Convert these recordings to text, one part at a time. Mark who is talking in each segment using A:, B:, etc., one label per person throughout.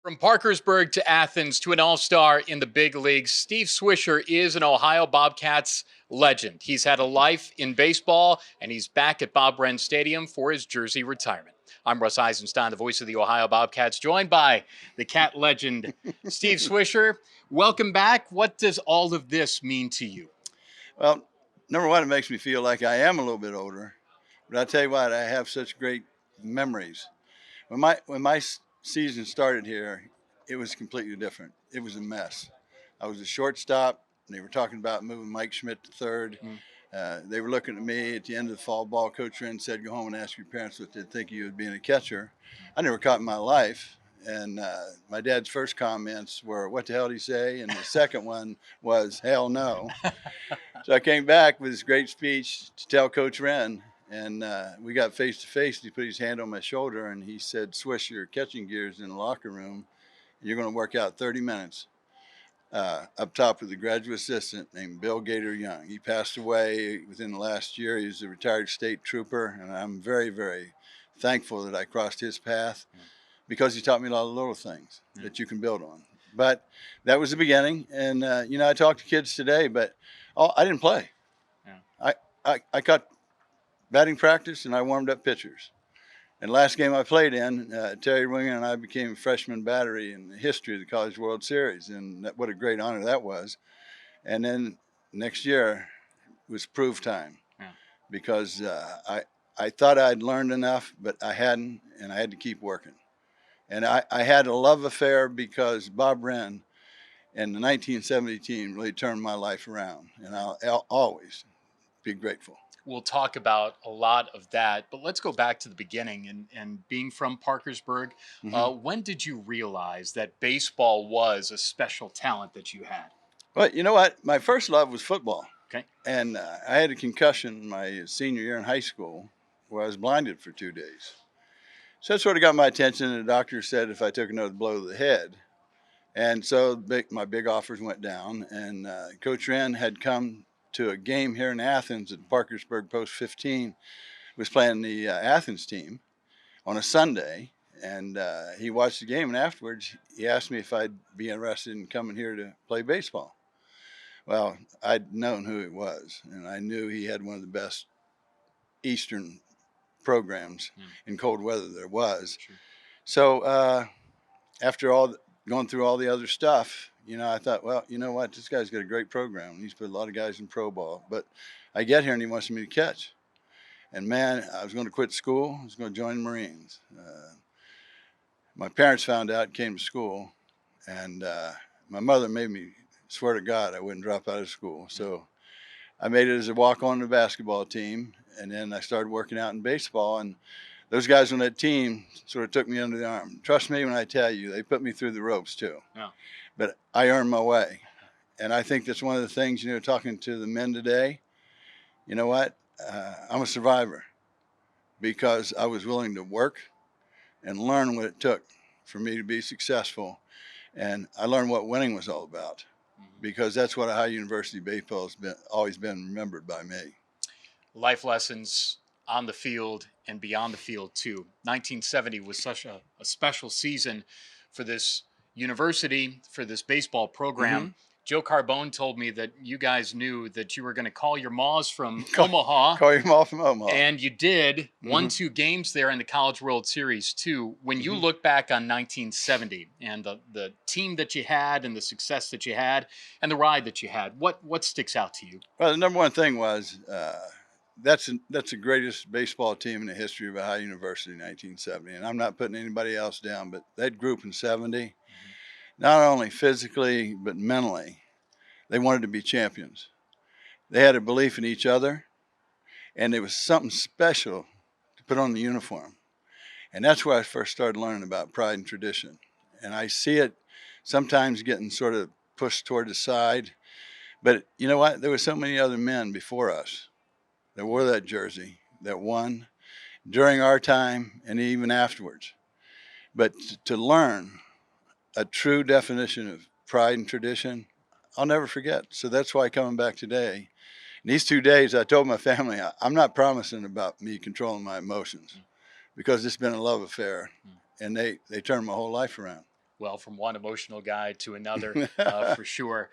A: From Parkersburg to Athens to an all-star in the big leagues, Steve Swisher is an Ohio Bobcats legend. He's had a life in baseball, and he's back at Bob Wren Stadium for his jersey retirement. I'm Russ Eisenstein, the voice of the Ohio Bobcats, joined by the Cat legend, Steve Swisher. Welcome back. What does all of this mean to you?
B: Well, number one, it makes me feel like I am a little bit older. But I tell you what, I have such great memories. When my season started here, it was completely different. It was a mess. I was a shortstop. They were talking about moving Mike Schmidt to third. They were looking at me at the end of the fall ball. Coach Wren said, "Go home and ask your parents what they'd think of you as being a catcher." I never caught in my life. And my dad's first comments were, "What the hell did he say?" And the second one was, "Hell no." So I came back with this great speech to tell Coach Wren, and we got face to face. He put his hand on my shoulder and he said, "Swish your catching gears in the locker room. You're going to work out 30 minutes up top with a graduate assistant named Bill Gator Young." He passed away within the last year. He was a retired state trooper, and I'm very, very thankful that I crossed his path because he taught me a lot of little things that you can build on. But that was the beginning, and I talk to kids today, but I didn't play. Yeah. I caught batting practice and I warmed up pitchers. And last game I played in, Terry Winger and I became freshman battery in the history of the College World Series, and what a great honor that was. And then next year was proof time because I thought I'd learned enough, but I hadn't, and I had to keep working. And I had a love affair because Bob Wren and the 1970 team really turned my life around, and I'll always be grateful.
A: We'll talk about a lot of that, but let's go back to the beginning and being from Parkersburg. When did you realize that baseball was a special talent that you had?
B: Well, you know what? My first love was football.
A: Okay.
B: And I had a concussion my senior year in high school where I was blinded for 2 days. So that sort of got my attention, and the doctor said if I took another blow to the head. And so my big offers went down, and Coach Wren had come to a game here in Athens at Parkersburg Post 15, was playing the Athens team on a Sunday, and he watched the game, and afterwards he asked me if I'd be interested in coming here to play baseball. Well, I'd known who he was, and I knew he had one of the best Eastern programs in cold weather there was. Sure. So after going through all the other stuff, I thought, well, you know what? This guy's got a great program. He's put a lot of guys in pro ball. But I get here and he wants me to catch. And, man, I was going to quit school. I was going to join the Marines. My parents found out, came to school, and my mother made me swear to God I wouldn't drop out of school. So I made it as a walk-on to the basketball team, and then I started working out in baseball. And those guys on that team sort of took me under the arm. Trust me when I tell you, they put me through the ropes too. Yeah. But I earned my way. And I think that's one of the things, talking to the men today, you know what? I'm a survivor because I was willing to work and learn what it took for me to be successful. And I learned what winning was all about because that's what Ohio University baseball has always been remembered by me.
A: Life lessons on the field and beyond the field too. 1970 was such a special season for this university, for this baseball program. Joe Carbone told me that you guys knew that you were going to call your maws from Omaha.
B: Call your maw from Omaha.
A: And you did. Won 2 games there in the College World Series too. When you look back on 1970 and the team that you had and the success that you had and the ride that you had, what sticks out to you?
B: Well, the number one thing was that's the greatest baseball team in the history of Ohio University in 1970. And I'm not putting anybody else down, but that group in 70, not only physically but mentally, they wanted to be champions. They had a belief in each other, and it was something special to put on the uniform. And that's where I first started learning about pride and tradition. And I see it sometimes getting sort of pushed toward the side. But you know what? There were so many other men before us that wore that jersey, that won during our time and even afterwards. But to learn a true definition of pride and tradition, I'll never forget. So that's why coming back today, in these 2 days, I told my family, I'm not promising about me controlling my emotions because it's been a love affair, and they turned my whole life around.
A: Well, from one emotional guy to another, for sure.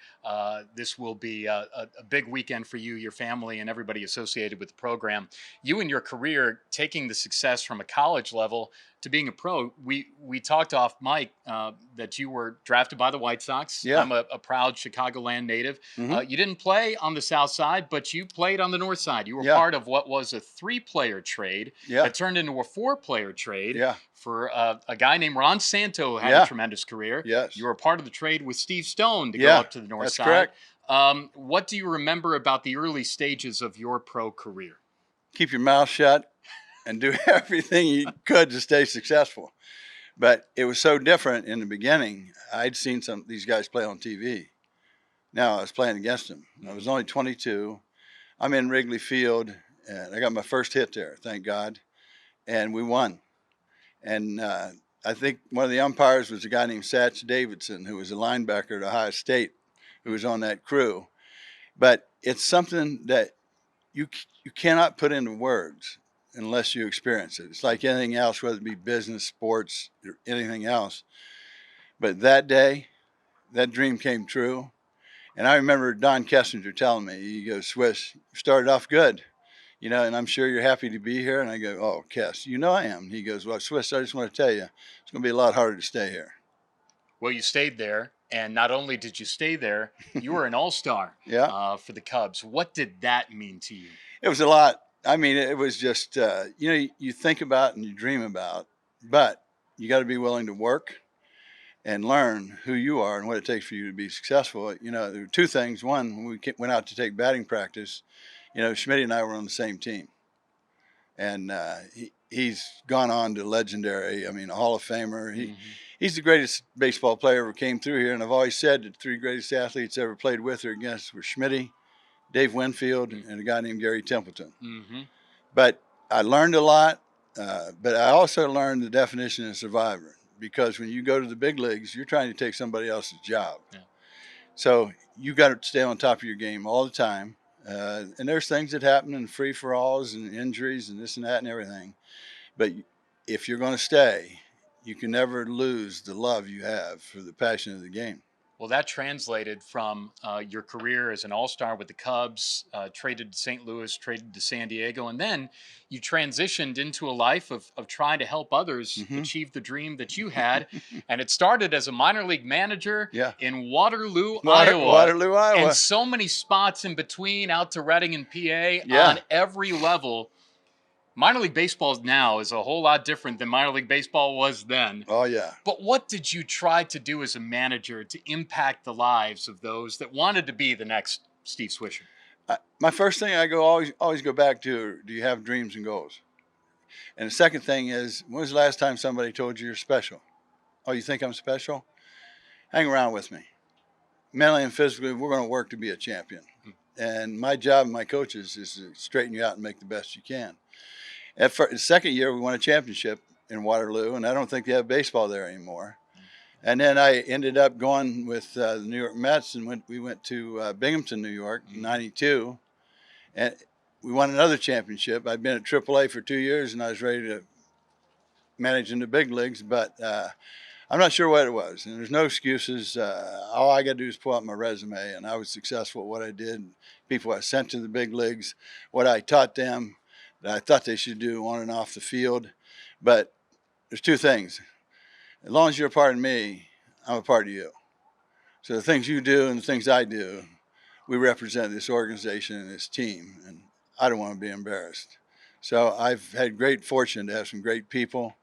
A: This will be a big weekend for you, your family, and everybody associated with the program. You and your career taking the success from a college level to being a pro. We talked off mic that you were drafted by the White Sox.
B: Yeah.
A: I'm a proud Chicagoland native.
B: Hmm.
A: You didn't play on the South Side, but you played on the North Side. You were
B: Yeah.
A: part of what was a 3-player trade
B: Yeah.
A: that turned into a 4-player trade
B: Yeah.
A: for a guy named Ron Santo who had a
B: Yeah.
A: tremendous career.
B: Yes.
A: You were part of the trade with Steve Stone to go
B: Yeah.
A: up to the North
B: That's
A: Side.
B: correct.
A: What do you remember about the early stages of your pro career?
B: Keep your mouth shut and do everything you could to stay successful. But it was so different in the beginning. I'd seen some of these guys play on TV. Now I was playing against them. I was only 22. I'm in Wrigley Field, and I got my first hit there, thank God, and we won. And I think one of the umpires was a guy named Satch Davidson, who was a linebacker at Ohio State, who was on that crew. But it's something that you cannot put into words unless you experience it. It's like anything else, whether it be business, sports, or anything else. But that day, that dream came true. And I remember Don Kessinger telling me, he goes, Swiss, you started off good, you know, and I'm sure you're happy to be here. And I go, oh, Kess, you know I am. And he goes, well, Swiss, I just want to tell you, it's going to be a lot harder to stay here.
A: Well, you stayed there, and not only did you stay there, you were an all-star
B: Yeah.
A: for the Cubs. What did that mean to you?
B: It was a lot. I mean, it was just, you know, you think about and you dream about, but you got to be willing to work and learn who you are and what it takes for you to be successful. You know, there were two things. One, when we went out to take batting practice, you know, Schmidt and I were on the same team. And he's gone on to legendary, I mean, a Hall of Famer. He's the greatest baseball player ever came through here. And I've always said that the 3 greatest athletes ever played with or against were Schmidt, Dave Winfield, and a guy named Gary Templeton. But I learned a lot, but I also learned the definition of survivor, because when you go to the big leagues, you're trying to take somebody else's job.
A: Yeah.
B: So you got to stay on top of your game all the time. And there's things that happen in free-for-alls and injuries and this and that and everything. But if you're going to stay, you can never lose the love you have for the passion of the game.
A: Well, that translated from your career as an all-star with the Cubs, traded to St. Louis, traded to San Diego, and then you transitioned into a life of trying to help others achieve the dream that you had. And it started as a minor league manager in Waterloo, Iowa.
B: Waterloo, Iowa.
A: And so many spots in between, out to Reading and PA on every level. Minor league baseball now is a whole lot different than minor league baseball was then.
B: Oh, yeah.
A: But what did you try to do as a manager to impact the lives of those that wanted to be the next Steve Swisher?
B: My first thing I always go back to, do you have dreams and goals? And the second thing is, when was the last time somebody told you you're special? Oh, you think I'm special? Hang around with me. Mentally and physically, we're going to work to be a champion. And my job and my coaches is to straighten you out and make the best you can. The second year, we won a championship in Waterloo, and I don't think they have baseball there anymore. And then I ended up going with the New York Mets, and we went to Binghamton, New York, in '92, and we won another championship. I'd been at AAA for 2 years, and I was ready to manage in the big leagues, but I'm not sure what it was. And there's no excuses. All I got to do is pull out my resume, and I was successful at what I did. People I sent to the big leagues, what I taught them, that I thought they should do on and off the field. But there's two things. As long as you're a part of me, I'm a part of you. So the things you do and the things I do, we represent this organization and this team, and I don't want to be embarrassed. So I've had great fortune to have some great people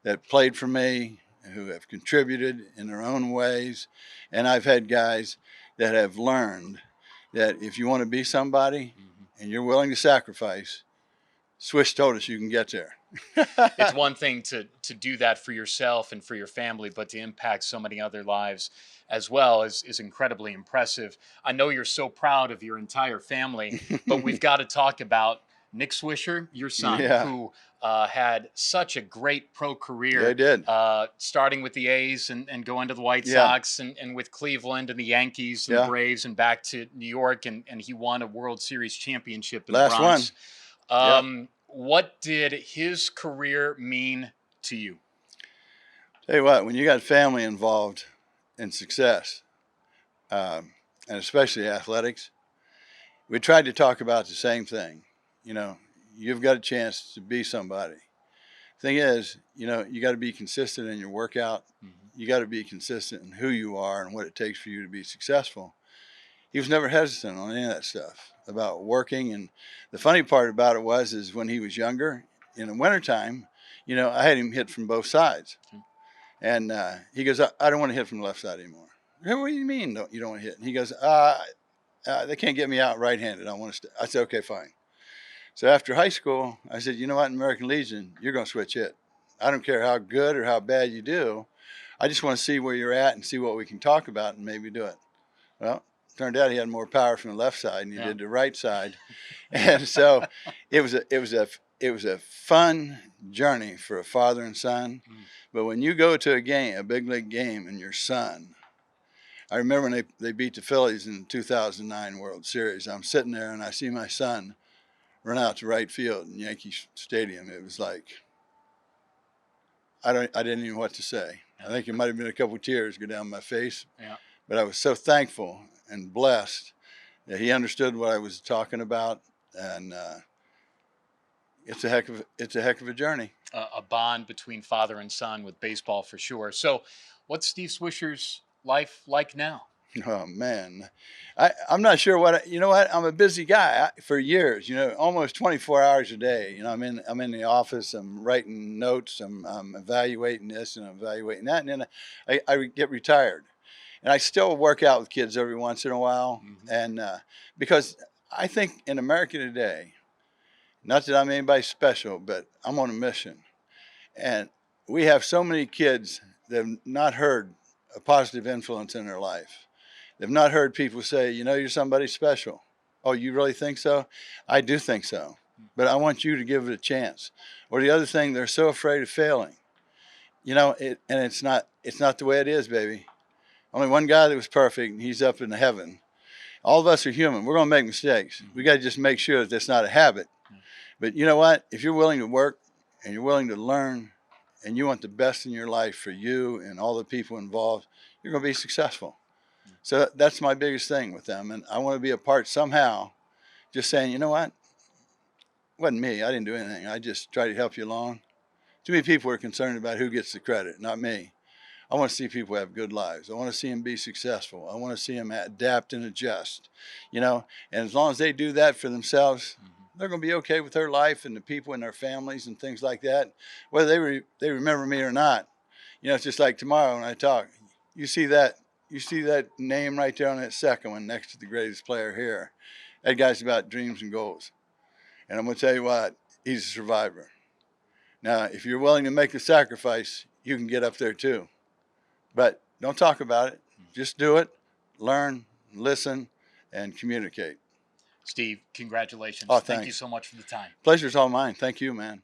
B: that played for me, who have contributed in their own ways, and I've had guys that have learned that if you want to be somebody and you're willing to sacrifice, Swish told us you can get there.
A: It's one thing to do that for yourself and for your family, but to impact so many other lives as well is incredibly impressive. I know you're so proud of your entire family, but we've got to talk about Nick Swisher, your son, who had such a great pro career.
B: Yeah, he did.
A: Starting with the A's and going to the White Sox and with Cleveland and the Yankees and the Braves and back to New York, and he won a World Series championship in the Bronx.
B: One.
A: What did his career mean to you?
B: Tell you what, when you got family involved in success, and especially athletics, we tried to talk about the same thing. You know, you've got a chance to be somebody. Thing is, you know, you got to be consistent in your workout. You got to be consistent in who you are and what it takes for you to be successful. He was never hesitant on any of that stuff about working. And the funny part about it is when he was younger, in the wintertime, you know, I had him hit from both sides. And he goes, I don't want to hit from the left side anymore. I go, what do you mean you don't want to hit? And he goes, they can't get me out right-handed. I want to I said, okay, fine. So after high school, I said, you know what, in American Legion, you're going to switch hit. I don't care how good or how bad you do. I just want to see where you're at and see what we can talk about and maybe do it. Well, turned out he had more power from the left side than he did the right side. And so it was a fun journey for a father and son. But when you go to a game, a big league game, and your son, I remember when they beat the Phillies in the 2009 World Series. I'm sitting there and I see my son run out to right field in Yankee Stadium. It was like, I didn't even know what to say. I think it might have been a couple of tears go down my face. Yeah. But I was so thankful and blessed that he understood what I was talking about, and it's a heck of a journey.
A: A bond between father and son with baseball for sure. So, what's Steve Swisher's life like now?
B: Oh man, I'm not sure you know what, I'm a busy guy for years, you know, almost 24 hours a day. You know, I'm in the office, I'm writing notes, I'm evaluating this and I'm evaluating that, and then I get retired, and I still work out with kids every once in a while. And because I think in America today, not that I'm anybody special, but I'm on a mission, and we have so many kids that have not heard a positive influence in their life. They've not heard people say, you know, you're somebody special. Oh, you really think so? I do think so. But I want you to give it a chance. Or the other thing, they're so afraid of failing. You know, and it's not the way it is, baby. Only one guy that was perfect, and he's up in heaven. All of us are human. We're going to make mistakes. We got to just make sure that that's not a habit. But you know what? If you're willing to work and you're willing to learn and you want the best in your life for you and all the people involved, you're going to be successful. So that's my biggest thing with them. And I want to be a part somehow, just saying, you know what? It wasn't me. I didn't do anything. I just tried to help you along. Too many people are concerned about who gets the credit, not me. I want to see people have good lives. I want to see them be successful. I want to see them adapt and adjust, you know. And as long as they do that for themselves, they're going to be okay with their life and the people and their families and things like that, whether they remember me or not. You know, it's just like tomorrow when I talk, you see that name right there on that second one next to the greatest player here. That guy's about dreams and goals. And I'm going to tell you what, he's a survivor. Now, if you're willing to make the sacrifice, you can get up there too. But don't talk about it. Just do it, learn, listen, and communicate.
A: Steve, congratulations.
B: Oh,
A: thank you so much for the time.
B: Pleasure's all mine. Thank you, man.